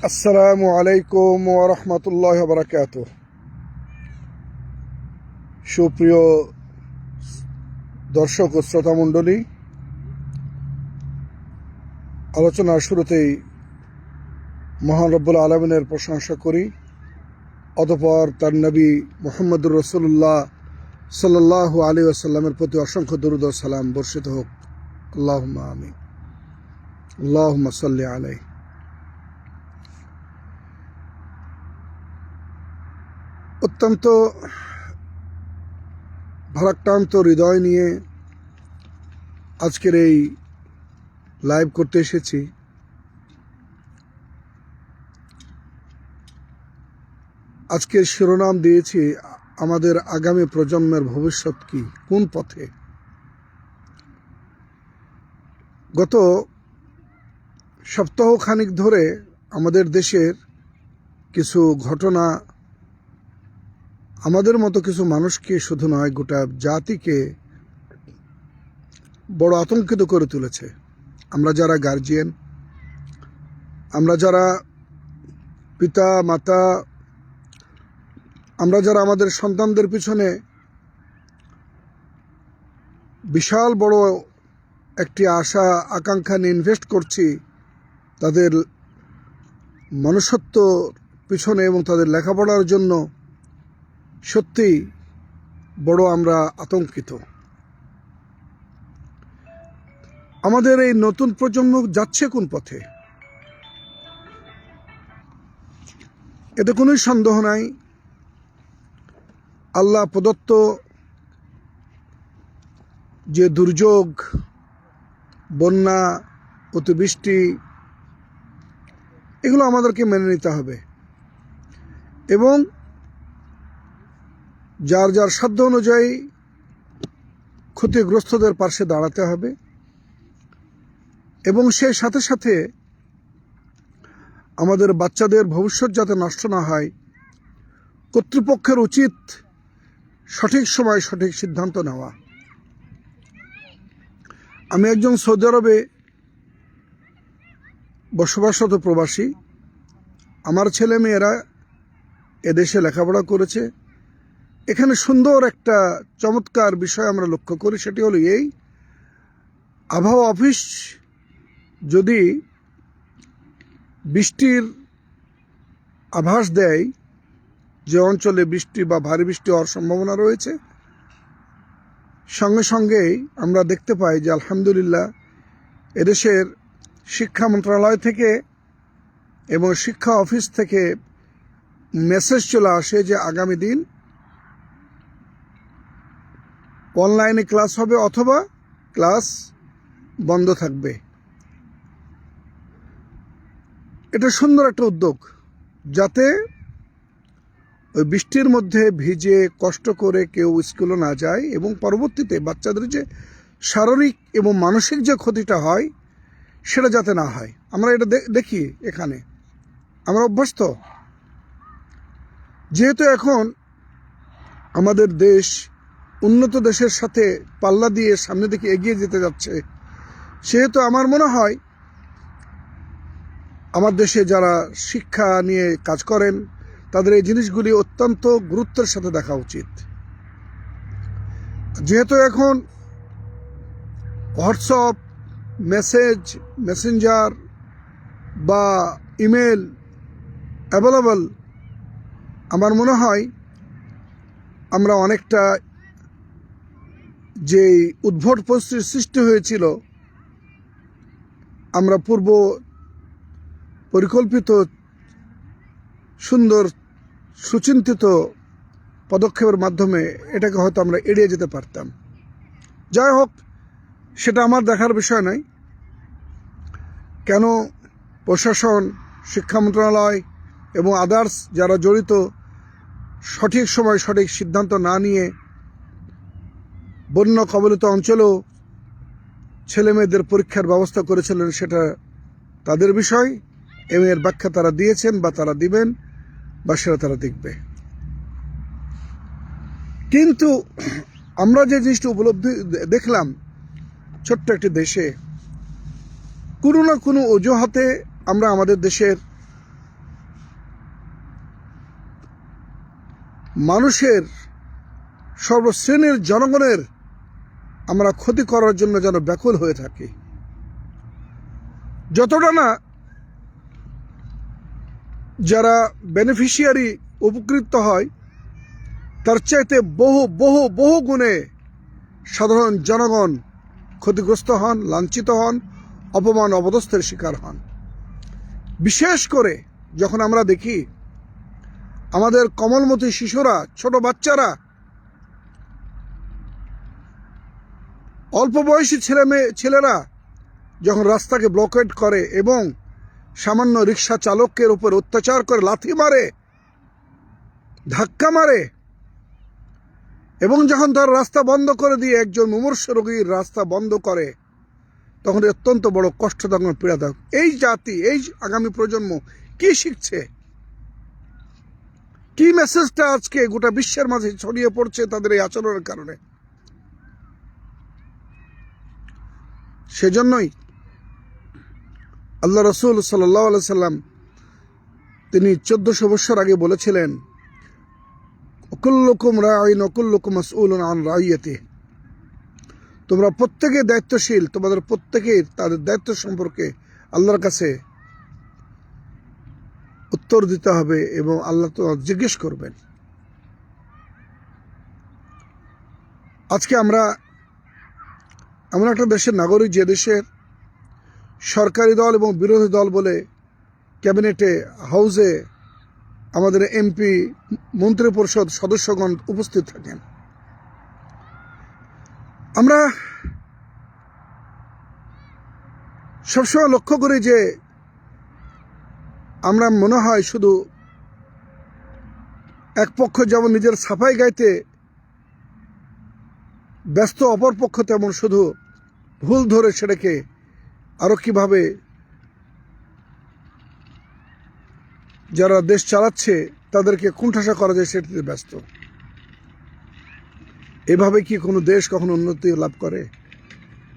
আসসালামু আলাইকুম ওয়া রাহমাতুল্লাহি ওয়া বারাকাতুহু। সুপ্রিয় দর্শক ও শ্রোতা মণ্ডলী, আলোচনার শুরুতেই মহান রব্বুল আলামিনের প্রশংসা করি, অতঃপর তার নবী মুহাম্মদুর রাসূলুল্লাহ সাল্লাল্লাহু আলাইহি ওয়াসাল্লামের প্রতি অসংখ্য দরুদ ও সালাম বর্ষিত হোক। আল্লাহুম্মা আমিন। আল্লাহুম্মা সাল্লি আলাইহি। অত্যন্ত ভারাক্রান্ত হৃদয় নিয়ে আজকের এই লাইভ করতে এসেছি। আজকের শিরোনাম দিয়েছি, আমাদের আগামী প্রজন্মের ভবিষ্যৎ কি, কোন পথে। গত সপ্তাহ খানিক ধরে আমাদের দেশের কিছু ঘটনা আমাদের মতো কিছু মানুষকে শুধু নয়, গোটা জাতিকে বড় আতঙ্কিত করে তুলেছে। আমরা যারা গার্জিয়ান, আমরা যারা পিতা মাতা, আমরা যারা আমাদের সন্তানদের পিছনে বিশাল বড় একটি আশা আকাঙ্ক্ষা নিয়ে ইনভেস্ট করছি, তাদের মনুষ্যত্ব পিছনে এবং তাদের লেখাপড়ার জন্য, সত্যি বড় আমরা আতঙ্কিত। আমাদের এই নতুন প্রজন্ম যাচ্ছে কোন পথে, এতে কোনো সন্দেহ নাই। আল্লাহ প্রদত্ত যে দুর্যোগ, বন্যা, অতিবৃষ্টি, এগুলো আমাদেরকে মেনে নিতে হবে এবং যার যার সাধ্য অনুযায়ী ক্ষতিগ্রস্তদের পাশে দাঁড়াতে হবে। এবং সেই সাথে সাথে আমাদের বাচ্চাদের ভবিষ্যৎ যাতে নষ্ট না হয়, কর্তৃপক্ষের উচিত সঠিক সময় সঠিক সিদ্ধান্ত নেওয়া। আমি একজন সৌদি আরবে বসবাসরত প্রবাসী। আমার ছেলে মেয়েরা এদেশে লেখাপড়া করেছে। এখানে সুন্দর একটা চমৎকার বিষয় আমরা লক্ষ্য করি, সেটি হলো এই, আবহাওয়া অফিস যদি বৃষ্টির আভাস দেয় যে অঞ্চলে বৃষ্টি বা ভারী বৃষ্টি হওয়ার সম্ভাবনা রয়েছে, সঙ্গে সঙ্গেই আমরা দেখতে পাই যে আলহামদুলিল্লাহ এদেশের শিক্ষা মন্ত্রণালয় থেকে এবং শিক্ষা অফিস থেকে মেসেজ চলে আসে যে আগামী দিন অনলাইনে ক্লাস হবে অথবা ক্লাস বন্ধ থাকবে। এটা সুন্দর একটা উদ্যোগ, যাতে ওই বৃষ্টির মধ্যে ভিজে কষ্ট করে কেউ স্কুলে না যায় এবং পরবর্তীতে বাচ্চাদের যে শারীরিক এবং মানসিক যে ক্ষতিটা হয় সেটা যাতে না হয়। আমরা এটা দেখি, এখানে আমরা অভ্যস্ত। যেহেতু এখন আমাদের দেশ উন্নত দেশের সাথে পাল্লা দিয়ে সামনের দিকে এগিয়ে যেতে যাচ্ছে, সেহেতু আমার মনে হয় আমার দেশে যারা শিক্ষা নিয়ে কাজ করেন তাদের এই জিনিসগুলি অত্যন্ত গুরুত্বের সাথে দেখা উচিত। যেহেতু এখন হোয়াটসঅ্যাপ, মেসেঞ্জার বা ইমেল অ্যাভেলেবল, আমার মনে হয় আমরা অনেকটা যে উদ্ভট পরিস্থিতির সৃষ্টি হয়েছিল, আমরা পূর্ব পরিকল্পিত সুন্দর সুচিন্তিত পদক্ষেপের মাধ্যমে এটাকে হয়তো আমরা এড়িয়ে যেতে পারতাম। যাই হোক, সেটা আমার দেখার বিষয় নয়। কেন প্রশাসন, শিক্ষা মন্ত্রণালয় এবং আদার্স যারা জড়িত সঠিক সময় সঠিক সিদ্ধান্ত না নিয়ে বন্যা কবলিত অঞ্চলেও ছেলে মেয়েদের পরীক্ষার ব্যবস্থা করেছিলেন, সেটা তাদের বিষয়। এর ব্যাখ্যা তারা দিয়েছেন বা তারা দিবেন বা সেটা তারা দেখবে। কিন্তু আমরা যে জিনিসটা উপলব্ধি দেখলাম, ছোট্ট একটি দেশে কোনো না কোনো অজুহাতে আমরা আমাদের দেশের মানুষের সর্বশ্রেণীর জনগণের আমরা ক্ষতি করার জন্য যেন ব্যাকুল হয়ে থাকি। যতটা না যারা বেনিফিশিয়ারি উপকৃত হয়, তার চাইতে বহু বহু বহু গুণে সাধারণ জনগণ ক্ষতিগ্রস্ত হন, লাঞ্ছিত হন, অপমান অপদস্থের শিকার হন। বিশেষ করে যখন আমরা দেখি আমাদের কমলমতি শিশুরা, ছোট বাচ্চারা, অল্প বয়সী ছেলেরা যখন রাস্তাকে ব্লকেড করে এবং সামান্য রিক্সা চালকের উপর অত্যাচার করে, লাথি মারে, ধাক্কা মারে, এবং যখন তার রাস্তা বন্ধ করে দিয়ে একজন মুমূর্ষ রোগীর রাস্তা বন্ধ করে, তখন অত্যন্ত বড় কষ্ট, তখন পীড়াদায়ক। এই জাতি, এই আগামী প্রজন্ম কি শিখছে? কি মেসেজটা আজকে গোটা বিশ্বের মাঝে ছড়িয়ে পড়ছে তাদের এই আচরণের কারণে? সেজন্যই আল্লাহ রসুল সাল্লাল্লাহু আলাইহি সাল্লাম তিনি 1400 বছর আগে বলেছিলেন, কুল্লুকুম রাঈন ওয়া কুল্লুকুম মাসউলুন আন রাইয়াতিহি, তোমরা প্রত্যেকে দায়িত্বশীল, তোমাদের প্রত্যেকের তাদের দায়িত্ব সম্পর্কে আল্লাহর কাছে উত্তর দিতে হবে এবং আল্লাহ তো জিজ্ঞেস করবেন। আজকে আমরা এমন একটা দেশের নাগরিক, যে দেশের সরকারি দল এবং বিরোধী দল বলে ক্যাবিনেটে, হাউসে আমাদের এমপি, মন্ত্রী পরিষদ সদস্যগণ উপস্থিত থাকেন। আমরা সবসময় লক্ষ্য করি যে আমরা মনে হয় শুধু এক পক্ষ যেমন নিজের সাফাই গাইতে ব্যস্ত, অপর পক্ষ তেমন শুধু ভুল ধরে সেটাকে আরো কিভাবে যারা দেশ চালাচ্ছে তাদেরকে কুণ্ঠাসা করা যায় সেটাতে ব্যস্ত। এভাবে কি কোনো দেশ কখনো উন্নতি লাভ করে?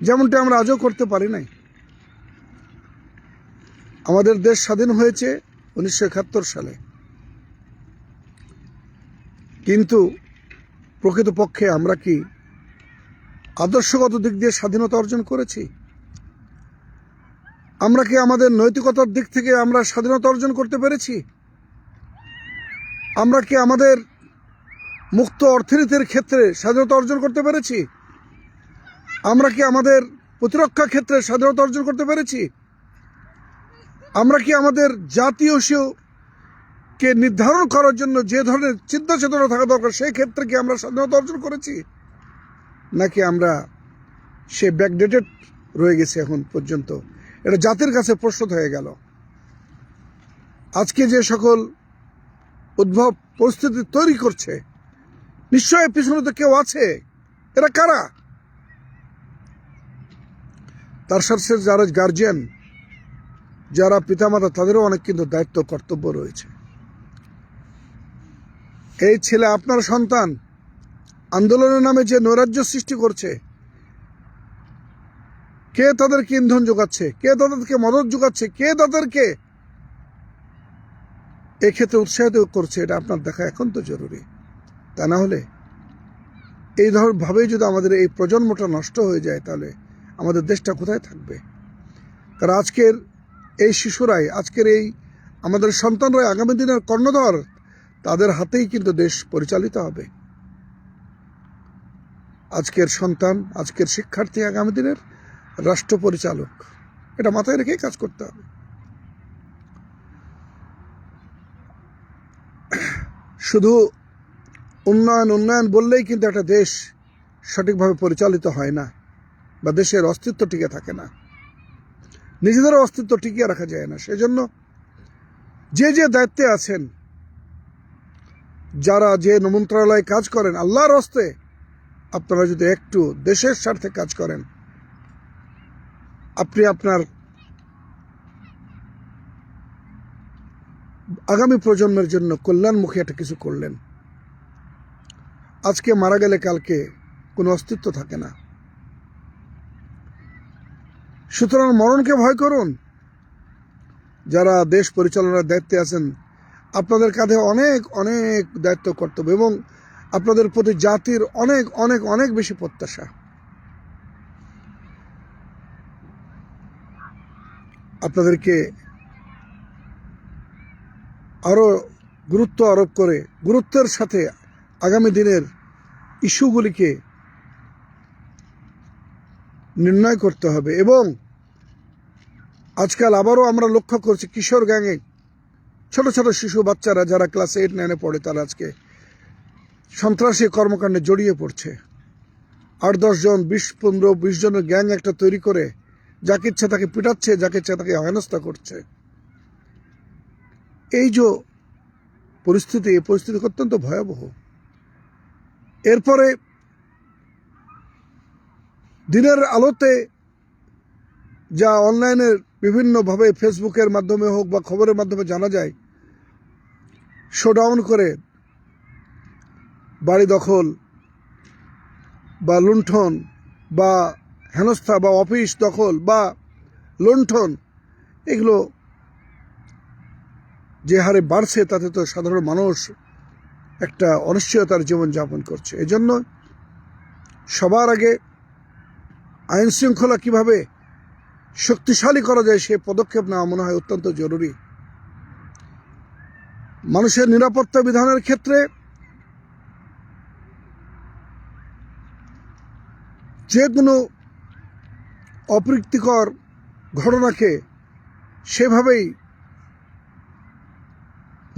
যেমনটা আমরা আজও করতে পারি নাই। আমাদের দেশ স্বাধীন হয়েছে 1971 সালে, কিন্তু প্রকৃতপক্ষে আমরা কি আদর্শগত দিক দিয়ে স্বাধীনতা অর্জন করেছি? আমরা কি আমাদের নৈতিকতার দিক থেকে আমরা স্বাধীনতা অর্জন করতে পেরেছি? আমরা কি আমাদের মুক্ত অর্থনীতির ক্ষেত্রে স্বাধীনতা অর্জন করতে পেরেছি? আমরা কি আমাদের প্রতিরক্ষা ক্ষেত্রে স্বাধীনতা অর্জন করতে পেরেছি? আমরা কি আমাদের জাতীয়কে নির্ধারণ করার জন্য যে ধরনের চিন্তা চেতনা থাকা দরকার সেই ক্ষেত্রে কি আমরা স্বাধীনতা অর্জন করেছি? নাকি আমরা সে ব্যাকডেটেড রয়ে গেছে এখন পর্যন্ত? এটা জাতির কাছে প্রশ্ন হয়ে গেল। আজকে যে সকল উদ্ভব পরিস্থিতি তৈরি করছে, নিশ্চয়ই পিছনে তো কেউ আছে। এরা কারা? তার সাথে যারা গার্জিয়ান, যারা পিতামাতা, তাদেরও অনেক কিন্তু দায়িত্ব, কর্তব্য রয়েছে। এই ছেলে, আপনার সন্তান, আন্দোলনের নামে যে নৈরাজ্য সৃষ্টি করছে, কে তাদেরকে ইন্ধন যোগাচ্ছে? কে তাদেরকে মদত যোগাচ্ছে? কে তাদেরকে এক্ষেত্রে উৎসাহিত করছে? এটা আপনার দেখা এখন তো জরুরি। তা না হলে এই ভাবেই যদি আমাদের এই প্রজন্মটা নষ্ট হয়ে যায়, তাহলে আমাদের দেশটা কোথায় থাকবে? কারণ আজকের এই শিশুরাই, আজকের এই আমাদের সন্তানরাই আগামী দিনের কর্ণধর। তাদের হাতেই কিন্তু দেশ পরিচালিত হবে। আজকের সন্তান, আজকের শিক্ষার্থী আগামী দিনের রাষ্ট্র পরিচালক। এটা মাথায় রেখেই কাজ করতে হবে। শুধু উন্নয়ন উন্নয়ন বললেই কিন্তু একটা দেশ সঠিকভাবে পরিচালিত হয় না, বা দেশের অস্তিত্ব টিকে থাকে না, নিজেদেরও অস্তিত্ব টিকিয়ে রাখা যায় না। সেজন্য যে যে দায়িত্বে আছেন, যারা যে মন্ত্রণালয়ে কাজ করেন, আল্লাহর হস্তে আপনারা যদি একটু দেশের স্বার্থে কাজ করেন, আপনি আপনার আগামী প্রজন্মের জন্য কল্যাণমুখী একটা কিছু করলেন। আজকে মারা গেলে কালকে কোনো অস্তিত্ব থাকে না। সুতরাং মরণকে ভয় করুন। যারা দেশ পরিচালনার দায়িত্বে আছেন, আপনাদের কাঁধে অনেক অনেক দায়িত্ব কর্তব্য এবং আপনাদের প্রতি জাতির অনেক অনেক অনেক বেশি প্রত্যাশা। আপনাদেরকে আরো গুরুত্ব আরোপ করে গুরুত্বের সাথে আগামী দিনের ইস্যুগুলিকে নির্ণয় করতে হবে। এবং আজকাল আবারও আমরা লক্ষ্য করছি কিশোর গ্যাংয়ে ছোট ছোট শিশু বাচ্চারা যারা ক্লাস 8-9 পড়ে তারা আজকে সন্ত্রাসী কর্মকাণ্ডে জড়িয়ে পড়ছে। 8-10 জন 20-15-20 জনের গ্যাং একটা তৈরি করে যাকে ইচ্ছা তাকে পিটাচ্ছে, যাকে ইচ্ছা তাকে হেনস্থা করছে। এই যে পরিস্থিতি, এই পরিস্থিতি অত্যন্ত ভয়াবহ। এরপরে দিনের আলোতে যা অনলাইনের বিভিন্নভাবে ফেসবুকের মাধ্যমে হোক বা খবরের মাধ্যমে জানা যায়, শোডাউন করে বাড়ি দখল বা লুণ্ঠন বা হেনস্থা বা অফিস দখল বা লুণ্ঠন, এগুলো যে হারে বাড়ছে তাতে তো সাধারণ মানুষ একটা অনিশ্চয়তার জীবনযাপন করছে। এজন্য সবার আগে আইন শৃঙ্খলা কিভাবে শক্তিশালী করা যায় সে পদক্ষেপ নেওয়া মনে হয় অত্যন্ত জরুরি। মানুষের নিরাপত্তা বিধানের ক্ষেত্রে যে কোনো অপ্রীতিকর ঘটনাকে সেভাবেই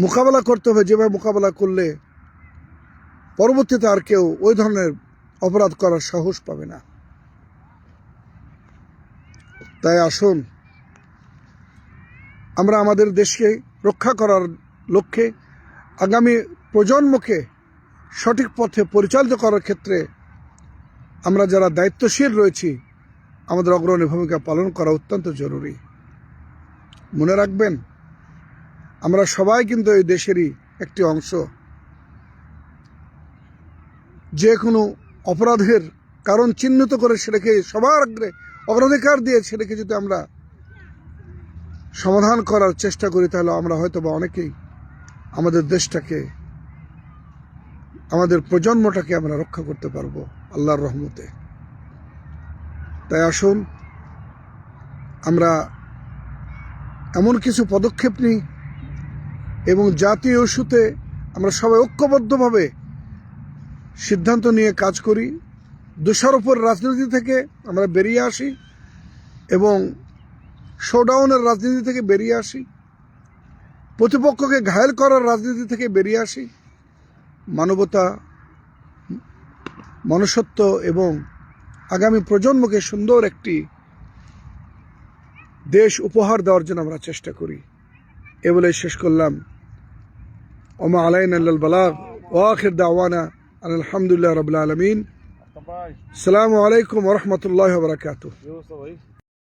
মোকাবেলা করতে হবে, যেভাবে মোকাবেলা করলে পরবর্তীতে আর কেউ ওই ধরনের অপরাধ করার সাহস পাবে না। তাই আসুন আমরা আমাদের দেশকে রক্ষা করার লক্ষ্যে আগামী প্রজন্মকে সঠিক পথে পরিচালিত করার ক্ষেত্রে আমরা যারা দায়িত্বশীল রয়েছি আমাদের অগ্রণী ভূমিকা পালন করা অত্যন্ত জরুরি। মনে রাখবেন, আমরা সবাই কিন্তু এই দেশেরই একটি অংশ। যে কোনো অপরাধের কারণ চিহ্নিত করে সেটাকে সবার আগে অগ্রাধিকার দিয়ে সেটাকে যদি আমরা সমাধান করার চেষ্টা করি তাহলে আমরা হয়তো বা অনেকেই আমাদের দেশটাকে, আমাদের প্রজন্মটাকে আমরা রক্ষা করতে পারবো আল্লাহর রহমতে। তাই আসুন আমরা এমন কিছু পদক্ষেপ নিই এবং জাতীয় ইস্যুতে আমরা সবাই ঐক্যবদ্ধভাবে সিদ্ধান্ত নিয়ে কাজ করি। দোষারোপের রাজনীতি থেকে আমরা বেরিয়ে আসি এবং শোডাউনের রাজনীতি থেকে বেরিয়ে আসি, প্রতিপক্ষকে ঘায়েল করার রাজনীতি থেকে বেরিয়ে আসি, মানবতা, মনুষ্যত্ব এবং আগামী প্রজন্মকে সুন্দর একটি দেশ উপহার দেওয়ার জন্য আমরা চেষ্টা করি। এ বলে শেষ করলাম। ওমা আলাইনা ইল্লাল বালাগ ওয়া আখির দাওয়ানা আলহামদুলিল্লাহি রাব্বিল আলামিন। আসসালামু আলাইকুম ওয়া রাহমাতুল্লাহি ওয়া বারাকাতুহু।